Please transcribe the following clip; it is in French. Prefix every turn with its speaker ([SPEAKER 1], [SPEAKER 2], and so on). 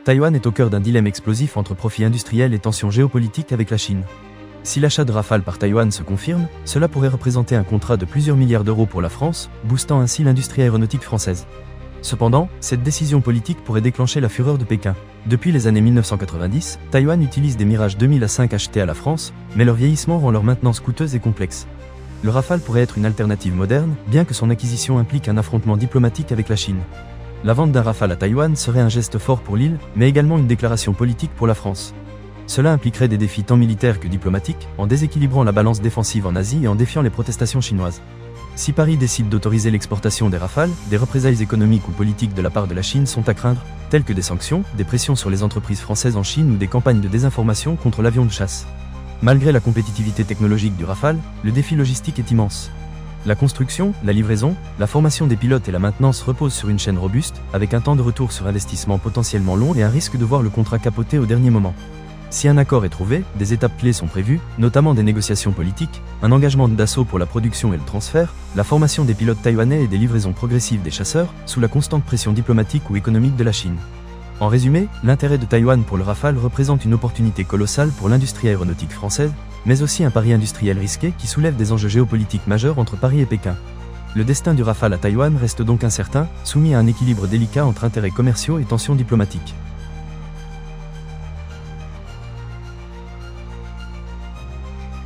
[SPEAKER 1] Taïwan est au cœur d'un dilemme explosif entre profits industriels et tensions géopolitiques avec la Chine. Si l'achat de Rafale par Taïwan se confirme, cela pourrait représenter un contrat de plusieurs milliards d'euros pour la France, boostant ainsi l'industrie aéronautique française. Cependant, cette décision politique pourrait déclencher la fureur de Pékin. Depuis les années 1990, Taïwan utilise des Mirage 2000 A5 achetés à la France, mais leur vieillissement rend leur maintenance coûteuse et complexe. Le Rafale pourrait être une alternative moderne, bien que son acquisition implique un affrontement diplomatique avec la Chine. La vente d'un Rafale à Taïwan serait un geste fort pour l'île, mais également une déclaration politique pour la France. Cela impliquerait des défis tant militaires que diplomatiques, en déséquilibrant la balance défensive en Asie et en défiant les protestations chinoises. Si Paris décide d'autoriser l'exportation des Rafales, des représailles économiques ou politiques de la part de la Chine sont à craindre, telles que des sanctions, des pressions sur les entreprises françaises en Chine ou des campagnes de désinformation contre l'avion de chasse. Malgré la compétitivité technologique du Rafale, le défi logistique est immense. La construction, la livraison, la formation des pilotes et la maintenance reposent sur une chaîne robuste, avec un temps de retour sur investissement potentiellement long et un risque de voir le contrat capoter au dernier moment. Si un accord est trouvé, des étapes clés sont prévues, notamment des négociations politiques, un engagement d'assaut pour la production et le transfert, la formation des pilotes taïwanais et des livraisons progressives des chasseurs, sous la constante pression diplomatique ou économique de la Chine. En résumé, l'intérêt de Taïwan pour le Rafale représente une opportunité colossale pour l'industrie aéronautique française, mais aussi un pari industriel risqué qui soulève des enjeux géopolitiques majeurs entre Paris et Pékin. Le destin du Rafale à Taïwan reste donc incertain, soumis à un équilibre délicat entre intérêts commerciaux et tensions diplomatiques.